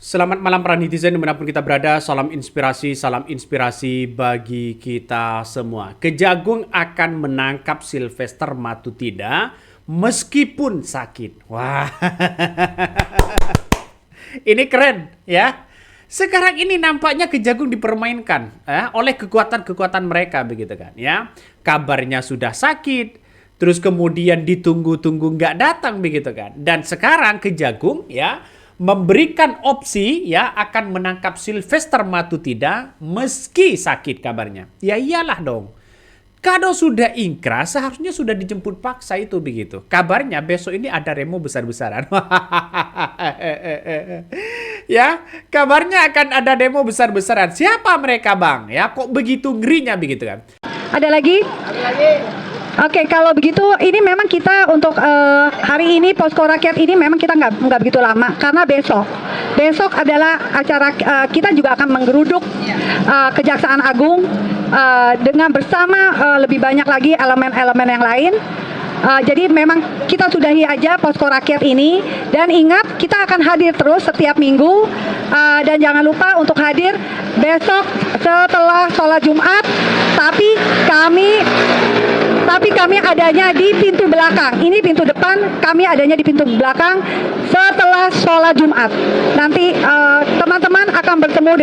Selamat malam para netizen dimanapun kita berada. Salam inspirasi bagi kita semua. Kejagung akan menangkap Sylvester Matutida meskipun sakit. Wah, ini keren ya. Sekarang ini nampaknya Kejagung dipermainkan oleh kekuatan-kekuatan mereka begitu kan ya. Kabarnya sudah sakit, terus kemudian ditunggu-tunggu nggak datang begitu kan. Dan sekarang Kejagung ya memberikan opsi ya akan menangkap Sylvester Matutida meski sakit kabarnya. Ya iyalah dong. Kalau sudah ingkrah seharusnya sudah dijemput paksa itu begitu. Kabarnya besok ini ada remo besar-besaran. Ya, kabarnya akan ada demo besar-besaran. Siapa mereka, Bang? Ya, kok begitu ngerinya begitu kan? Ada lagi? Ada lagi. Oke, kalau begitu ini memang kita untuk hari ini Posko Rakyat ini memang kita nggak begitu lama karena besok adalah acara kita juga akan menggeruduk Kejaksaan Agung dengan bersama lebih banyak lagi elemen-elemen yang lain. Jadi memang kita sudahi aja Posko Rakyat ini dan ingat kita akan hadir terus setiap minggu dan jangan lupa untuk hadir besok setelah sholat Jumat, tapi kami adanya di pintu belakang. Ini pintu depan, kami adanya di pintu belakang setelah sholat Jumat. Nanti teman-teman akan bertemu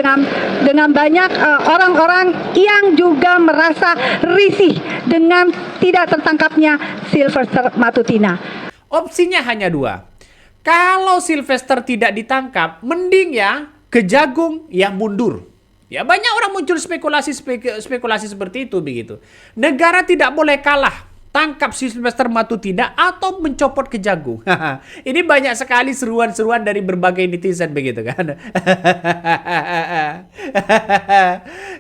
dengan banyak orang-orang yang juga merasa risih dengan tidak tertangkapnya Sylvester Matutida. Opsinya hanya dua. Kalau Sylvester tidak ditangkap, mending ya Kejagung yang mundur. Ya banyak orang muncul spekulasi seperti itu begitu. Negara tidak boleh kalah. Tangkap Sylvester Matutida atau mencopot Kejagung. Ini banyak sekali seruan-seruan dari berbagai netizen begitu kan.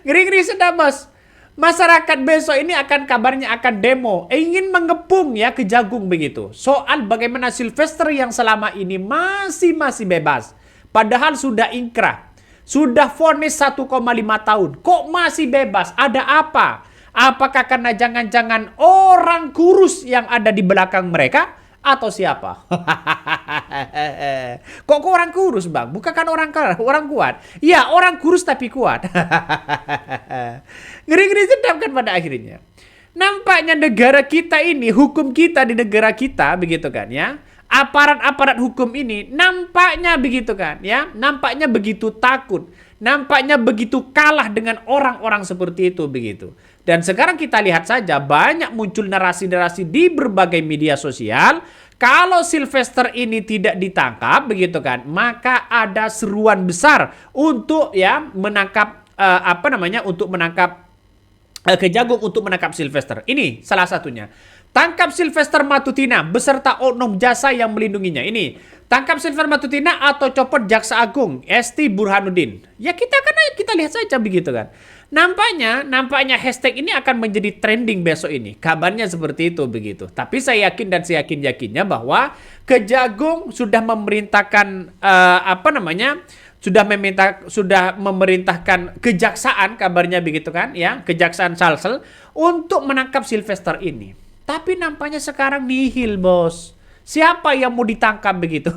Ngeri-ngeri sedap, Bos. Masyarakat besok ini akan kabarnya akan demo, ingin mengepung ya Kejagung begitu. Soal bagaimana Sylvester yang selama ini masih bebas. Padahal sudah ingkrah. Sudah vonis 1,5 tahun. Kok masih bebas? Ada apa? Apakah karena jangan-jangan orang kurus yang ada di belakang mereka? Atau siapa? Kok orang kurus, Bang? Bukan kan orang kuat? Ya, orang kurus tapi kuat. Ngeri-ngeri sedap kan pada akhirnya. Nampaknya negara kita ini, hukum kita di negara kita, begitu kan ya. Aparat-aparat hukum ini nampaknya begitu kan ya. Nampaknya begitu takut. Nampaknya begitu kalah dengan orang-orang seperti itu begitu. Dan sekarang kita lihat saja banyak muncul narasi-narasi di berbagai media sosial. Kalau Sylvester ini tidak ditangkap begitu kan, maka ada seruan besar untuk ya menangkap untuk menangkap Kejagung untuk menangkap Sylvester. Ini salah satunya. Tangkap Sylvester Matutida beserta oknum jasa yang melindunginya. Ini tangkap Sylvester Matutida atau copot Jaksa Agung Esti Burhanuddin. Ya kita lihat saja begitu kan. Nampaknya hashtag ini akan menjadi trending besok ini. Kabarnya seperti itu begitu. Tapi saya yakin dan saya yakinnya bahwa Kejagung sudah memerintahkan sudah memerintahkan kejaksaan kabarnya begitu kan ya, Kejaksaan Salsel untuk menangkap Sylvester ini. Tapi nampaknya sekarang nihil, Bos. Siapa yang mau ditangkap begitu?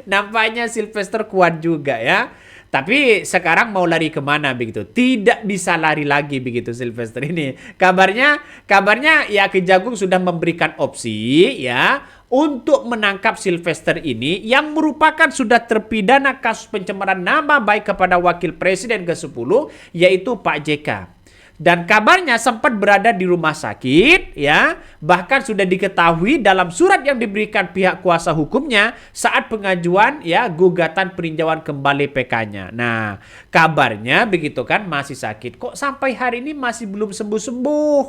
Nampaknya Sylvester kuat juga ya. Tapi sekarang mau lari kemana begitu? Tidak bisa lari lagi begitu Sylvester ini. Kabarnya ya Kejagung sudah memberikan opsi ya untuk menangkap Sylvester ini yang merupakan sudah terpidana kasus pencemaran nama baik kepada Wakil Presiden ke-10 yaitu Pak JK. Dan kabarnya sempat berada di rumah sakit ya, bahkan sudah diketahui dalam surat yang diberikan pihak kuasa hukumnya saat pengajuan ya gugatan peninjauan kembali PK-nya. Nah, kabarnya begitu kan masih sakit. Kok sampai hari ini masih belum sembuh-sembuh?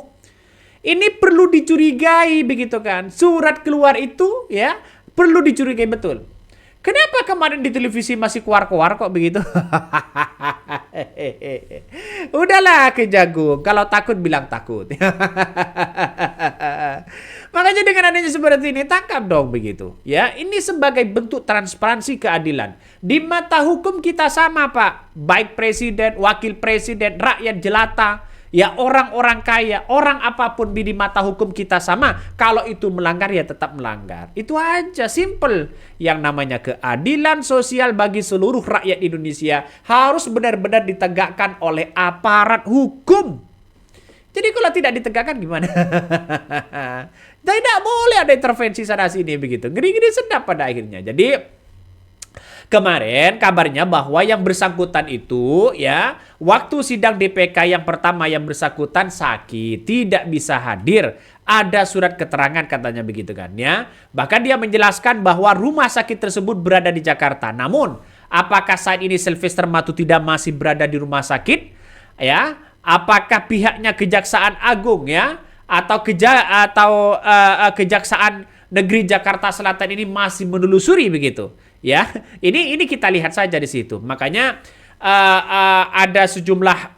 Ini perlu dicurigai begitu kan. Surat keluar itu ya perlu dicurigai betul. Kenapa kemarin di televisi masih keluar-keluar kok begitu? Udahlah Kejagung, kalau takut bilang takut. Makanya dengan adanya seperti ini tangkap dong begitu. Ya, ini sebagai bentuk transparansi keadilan. Di mata hukum kita sama, Pak. Baik presiden, wakil presiden, rakyat jelata. Ya orang-orang kaya, orang apapun di mata hukum kita sama. Kalau itu melanggar ya tetap melanggar. Itu aja, simple. Yang namanya keadilan sosial bagi seluruh rakyat Indonesia harus benar-benar ditegakkan oleh aparat hukum. Jadi kalau tidak ditegakkan gimana? Tidak boleh ada intervensi sana sini begitu. Ngeri-ngeri sedap pada akhirnya. Jadi kemarin kabarnya bahwa yang bersangkutan itu ya waktu sidang DPK yang pertama yang bersangkutan sakit, tidak bisa hadir. Ada surat keterangan katanya begitu kan ya. Bahkan dia menjelaskan bahwa rumah sakit tersebut berada di Jakarta. Namun apakah saat ini Sylvester Matutida masih berada di rumah sakit? Ya, apakah pihaknya Kejaksaan Agung ya atau Kejaksaan Negeri Jakarta Selatan ini masih menelusuri begitu? Ya, ini kita lihat saja di situ. Makanya ada sejumlah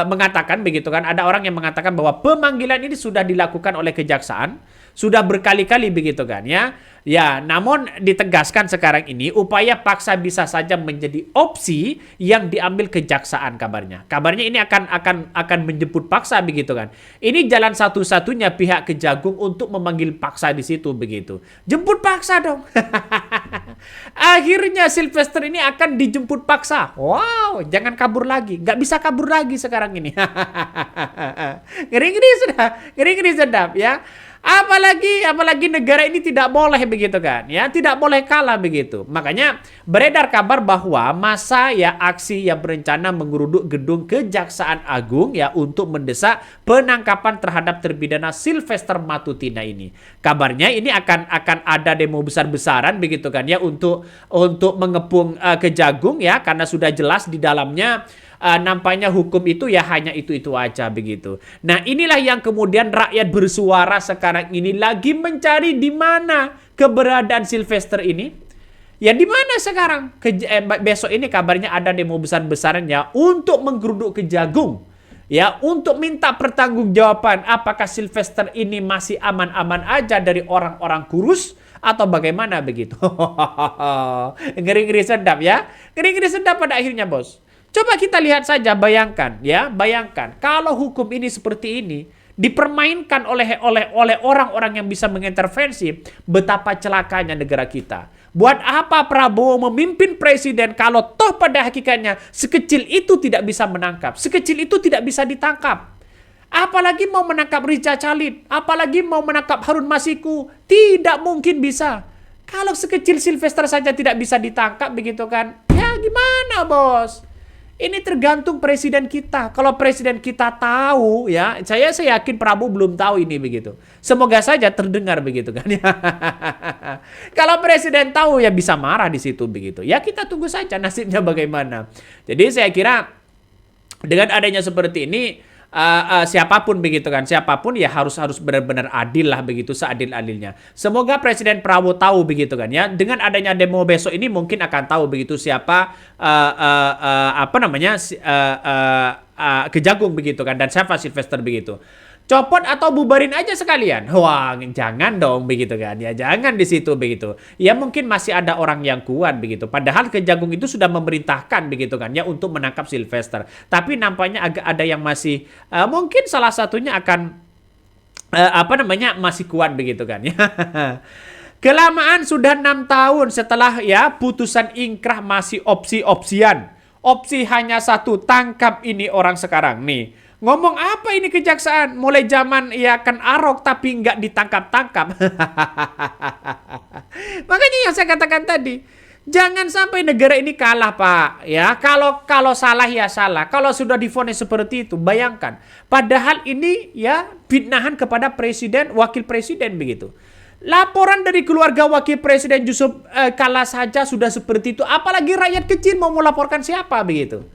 mengatakan begitu kan. Ada orang yang mengatakan bahwa pemanggilan ini sudah dilakukan oleh kejaksaan, sudah berkali-kali begitu kan ya. Ya, namun ditegaskan sekarang ini upaya paksa bisa saja menjadi opsi yang diambil kejaksaan kabarnya. Kabarnya ini akan menjemput paksa begitu kan. Ini jalan satu-satunya pihak Kejagung untuk memanggil paksa di situ begitu. Jemput paksa dong. Akhirnya Sylvester ini akan dijemput paksa. Wow, jangan kabur lagi. Nggak bisa kabur lagi sekarang ini. Ngeri-ngeri sedap ya. Apalagi negara ini tidak boleh begitu kan ya, tidak boleh kalah begitu. Makanya beredar kabar bahwa masa ya aksi yang berencana menggeruduk gedung Kejaksaan Agung ya untuk mendesak penangkapan terhadap terpidana Sylvester Matutida ini. Kabarnya ini akan ada demo besar-besaran begitu kan ya untuk mengepung Kejagung ya, karena sudah jelas di dalamnya nampaknya hukum itu ya hanya itu aja begitu. Nah, inilah yang kemudian rakyat bersuara sekarang ini lagi mencari di mana keberadaan Sylvester ini. Ya di mana sekarang? Besok ini kabarnya ada demo besar-besaran ya untuk menggeruduk Kejagung. Ya, untuk minta pertanggungjawaban apakah Sylvester ini masih aman-aman aja dari orang-orang kurus atau bagaimana begitu. Ngeri-ngeri sedap ya. Ngeri-ngeri sedap pada akhirnya, Bos. Coba kita lihat saja, bayangkan kalau hukum ini seperti ini dipermainkan oleh orang-orang yang bisa mengintervensi, betapa celakanya negara kita. Buat apa Prabowo memimpin presiden kalau toh pada hakikatnya sekecil itu tidak bisa menangkap, sekecil itu tidak bisa ditangkap. Apalagi mau menangkap Riza Khalid, apalagi mau menangkap Harun Masiku, tidak mungkin bisa. Kalau sekecil Sylvester saja tidak bisa ditangkap begitu kan, ya gimana bos? Ini tergantung presiden kita. Kalau presiden kita tahu ya, saya yakin Prabowo belum tahu ini begitu. Semoga saja terdengar begitu kan ya. Kalau presiden tahu ya bisa marah di situ begitu. Ya kita tunggu saja nasibnya bagaimana. Jadi saya kira dengan adanya seperti ini siapapun begitu kan, siapapun ya harus benar-benar adil lah begitu, seadil-adilnya. Semoga Presiden Prabowo tahu begitu kan ya. Dengan adanya demo besok ini mungkin akan tahu begitu siapa Kejagung begitu kan dan siapa Sylvester begitu. Copot atau bubarin aja sekalian. Wah, jangan dong begitu kan. Ya jangan di situ begitu. Ya mungkin masih ada orang yang kuat begitu. Padahal Kejagung itu sudah memerintahkan begitu kan ya untuk menangkap Sylvester. Tapi nampaknya agak ada yang masih mungkin salah satunya akan masih kuat begitu kan ya. Kelamaan sudah 6 tahun setelah ya putusan ingkrah masih opsi-opsian. Opsi hanya satu, tangkap ini orang sekarang nih. Ngomong apa ini kejaksaan? Mulai zaman ya kan Ahok tapi nggak ditangkap-tangkap. Makanya yang saya katakan tadi, jangan sampai negara ini kalah Pak. Ya kalau salah ya salah. Kalau sudah divonis seperti itu, bayangkan. Padahal ini ya fitnahan kepada presiden, wakil presiden begitu. Laporan dari keluarga wakil presiden Yusuf Kala saja sudah seperti itu. Apalagi rakyat kecil mau melaporkan siapa begitu.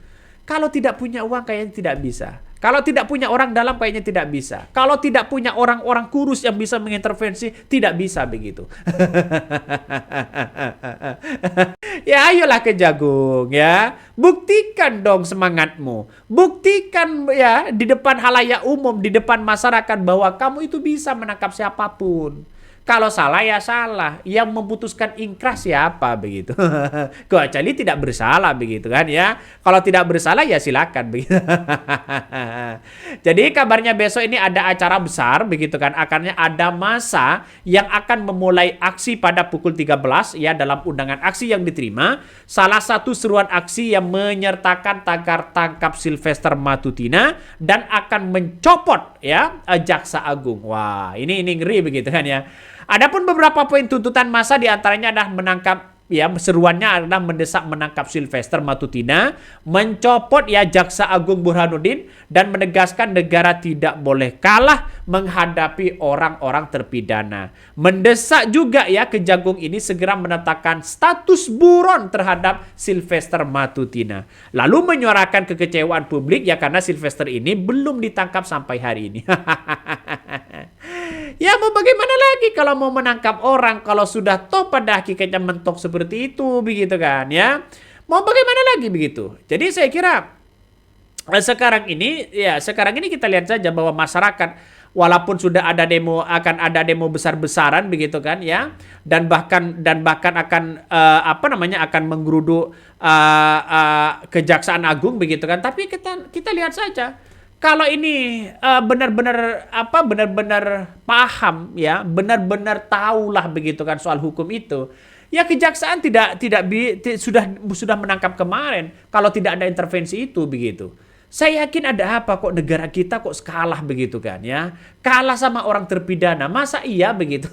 Kalau tidak punya uang kayaknya tidak bisa. Kalau tidak punya orang dalam kayaknya tidak bisa. Kalau tidak punya orang-orang kurus yang bisa mengintervensi, tidak bisa begitu. Ya ayolah Kejagung ya. Buktikan dong semangatmu. Buktikan ya di depan halayak umum, di depan masyarakat bahwa kamu itu bisa menangkap siapapun. Kalau salah ya salah. Yang memutuskan ingkrah siapa begitu. Kecuali tidak bersalah begitu kan ya. Kalau tidak bersalah ya silakan begitu. Jadi kabarnya besok ini ada acara besar begitu kan. Akarnya ada massa yang akan memulai aksi pada pukul 13 ya, dalam undangan aksi yang diterima. Salah satu seruan aksi yang menyertakan tagar tangkap Sylvester Matutina dan akan mencopot ya Jaksa Agung. Wah, ini ngeri begitu kan ya. Adapun beberapa poin tuntutan massa diantaranya adalah seruannya adalah mendesak menangkap Sylvester Matutina, mencopot ya Jaksa Agung Burhanuddin, dan menegaskan negara tidak boleh kalah menghadapi orang-orang terpidana. Mendesak juga ya Kejagung ini segera menetapkan status buron terhadap Sylvester Matutina. Lalu menyuarakan kekecewaan publik ya karena Sylvester ini belum ditangkap sampai hari ini. Ya mau bagaimana lagi kalau mau menangkap orang kalau sudah toh pada hakikatnya mentok seperti itu begitu kan ya. Mau bagaimana lagi begitu. Jadi saya kira sekarang ini kita lihat saja bahwa masyarakat walaupun sudah ada demo, akan ada demo besar-besaran begitu kan ya, dan bahkan akan akan menggeruduk Kejaksaan Agung begitu kan, tapi kita lihat saja. Kalau ini benar-benar paham ya, benar-benar tahulah begitu kan soal hukum itu, ya kejaksaan sudah menangkap kemarin kalau tidak ada intervensi itu begitu. Saya yakin ada apa kok negara kita kok kalah begitu kan ya. Kalah sama orang terpidana. Masa iya begitu?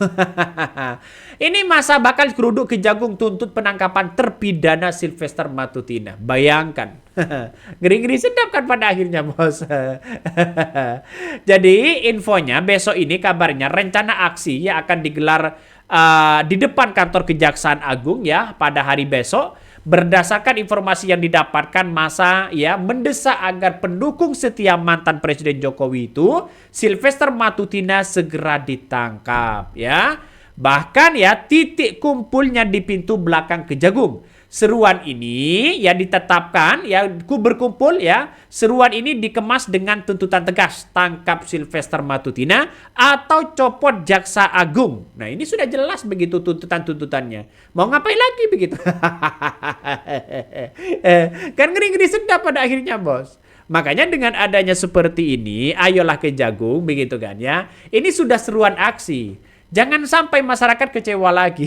Ini masa bakal geruduk Kejagung tuntut penangkapan terpidana Sylvester Matutina. Bayangkan. Ngeri-ngeri sedap kan pada akhirnya bos. Jadi infonya besok ini kabarnya rencana aksi ya akan digelar di depan kantor Kejaksaan Agung ya pada hari besok. Berdasarkan informasi yang didapatkan, massa ya mendesak agar pendukung setia mantan Presiden Jokowi itu Sylvester Matutina segera ditangkap ya. Bahkan ya titik kumpulnya di pintu belakang Kejagung. Seruan ini ya ditetapkan ya berkumpul ya. Seruan ini dikemas dengan tuntutan tegas, tangkap Sylvester Matutina atau copot Jaksa Agung. Nah, ini sudah jelas begitu tuntutannya. Mau ngapain lagi begitu? Kan ngeri-ngeri sedap pada akhirnya, bos. Makanya dengan adanya seperti ini, ayolah Kejagung begitu kan ya. Ini sudah seruan aksi. Jangan sampai masyarakat kecewa lagi.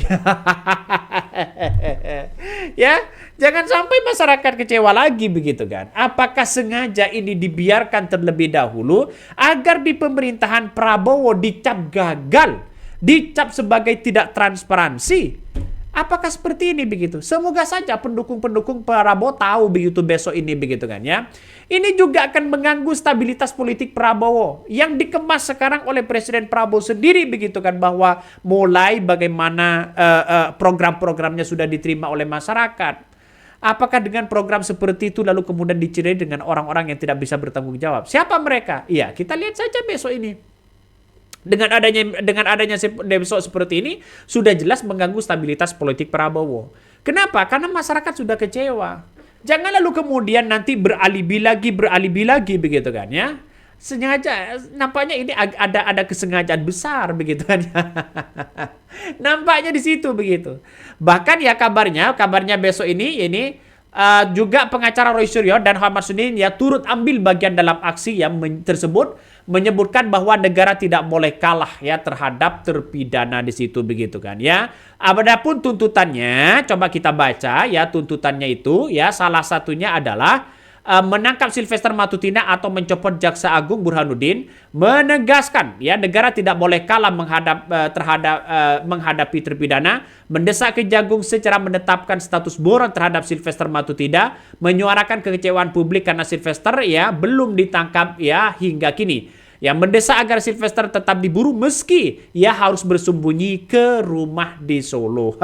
Ya, jangan sampai masyarakat kecewa lagi begitu kan. Apakah sengaja ini dibiarkan terlebih dahulu agar di pemerintahan Prabowo dicap gagal, dicap sebagai tidak transparansi? Apakah seperti ini begitu? Semoga saja pendukung-pendukung Prabowo tahu begitu besok ini begitu kan ya. Ini juga akan mengganggu stabilitas politik Prabowo yang dikemas sekarang oleh Presiden Prabowo sendiri begitu kan, bahwa mulai bagaimana program-programnya sudah diterima oleh masyarakat. Apakah dengan program seperti itu lalu kemudian diciri dengan orang-orang yang tidak bisa bertanggung jawab? Siapa mereka? Iya, kita lihat saja besok ini. Dengan adanya besok seperti ini sudah jelas mengganggu stabilitas politik Prabowo. Kenapa? Karena masyarakat sudah kecewa. Jangan lalu kemudian nanti beralibi lagi begitu kan ya. Sengaja nampaknya ini ada kesengajaan besar begitu kan. Nampaknya di situ begitu. Bahkan ya kabarnya besok ini juga pengacara Roy Suryo dan Ahmad Sudin ya turut ambil bagian dalam aksi yang tersebut, menyebutkan bahwa negara tidak boleh kalah ya terhadap terpidana di situ begitu kan ya. Adapun tuntutannya coba kita baca ya, tuntutannya itu ya salah satunya adalah menangkap Sylvester Matutina atau mencopot Jaksa Agung Burhanuddin, menegaskan ya negara tidak boleh kalah menghadapi terpidana, mendesak Kejagung secara menetapkan status buron terhadap Sylvester Matutina, menyuarakan kekecewaan publik karena Sylvester ya belum ditangkap ya hingga kini. Yang mendesak agar Sylvester tetap diburu meski ia harus bersembunyi ke rumah di Solo.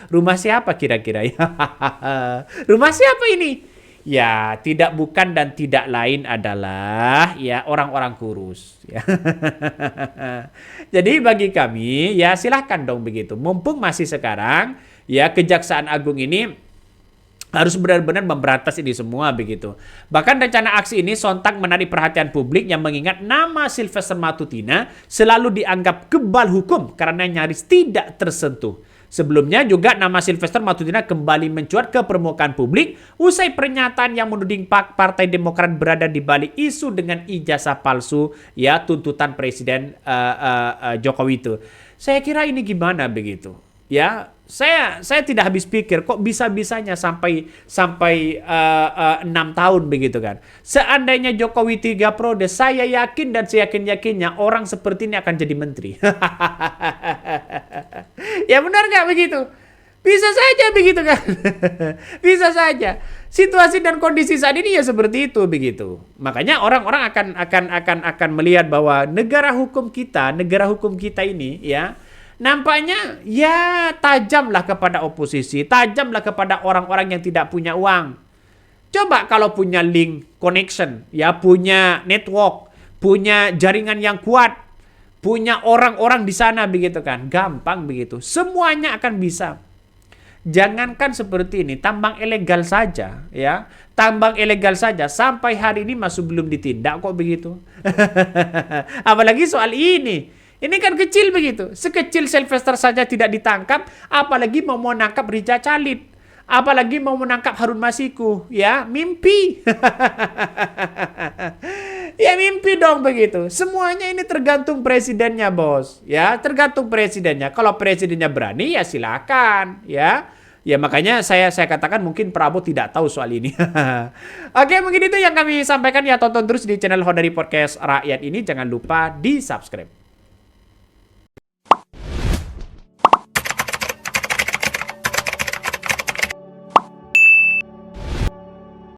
Rumah siapa kira-kira ya? Rumah siapa ini? Ya, bukan dan tidak lain adalah ya orang-orang kurus. Ya. Jadi bagi kami ya silahkan dong begitu. Mumpung masih sekarang ya Kejaksaan Agung ini harus benar-benar memberantas ini semua begitu. Bahkan rencana aksi ini sontak menarik perhatian publik yang mengingat nama Sylvester Matutina selalu dianggap kebal hukum karena nyaris tidak tersentuh. Sebelumnya juga nama Sylvester Matutina kembali mencuat ke permukaan publik usai pernyataan yang menuding Partai Demokrat berada di balik isu dengan ijazah palsu ya tuntutan Presiden Jokowi itu. Saya kira ini gimana begitu? Ya, saya tidak habis pikir kok bisa-bisanya sampai 6 tahun begitu kan. Seandainya Jokowi 3 periode, saya yakin dan saya yakin-yakinnya orang seperti ini akan jadi menteri. Ya benar nggak begitu? Bisa saja begitu kan? Bisa saja. Situasi dan kondisi saat ini ya seperti itu begitu. Makanya orang-orang akan melihat bahwa negara hukum kita ini ya nampaknya ya tajamlah kepada oposisi, tajamlah kepada orang-orang yang tidak punya uang. Coba kalau punya link, connection, ya punya network, punya jaringan yang kuat, punya orang-orang di sana begitu kan, gampang begitu. Semuanya akan bisa. Jangankan seperti ini, tambang ilegal saja ya. Tambang ilegal saja sampai hari ini masih belum ditindak kok begitu. Apalagi soal ini. Ini kan kecil begitu. Sekecil Sylvester saja tidak ditangkap, apalagi mau menangkap Riza Khalid. Apalagi mau menangkap Harun Masiku, ya, mimpi. Ya mimpi dong begitu. Semuanya ini tergantung presidennya, Bos. Ya, tergantung presidennya. Kalau presidennya berani ya silakan, ya. Ya makanya saya katakan mungkin Prabowo tidak tahu soal ini. Oke, mungkin itu yang kami sampaikan ya. Tonton terus di channel Hodari Podcast Rakyat ini. Jangan lupa di-subscribe.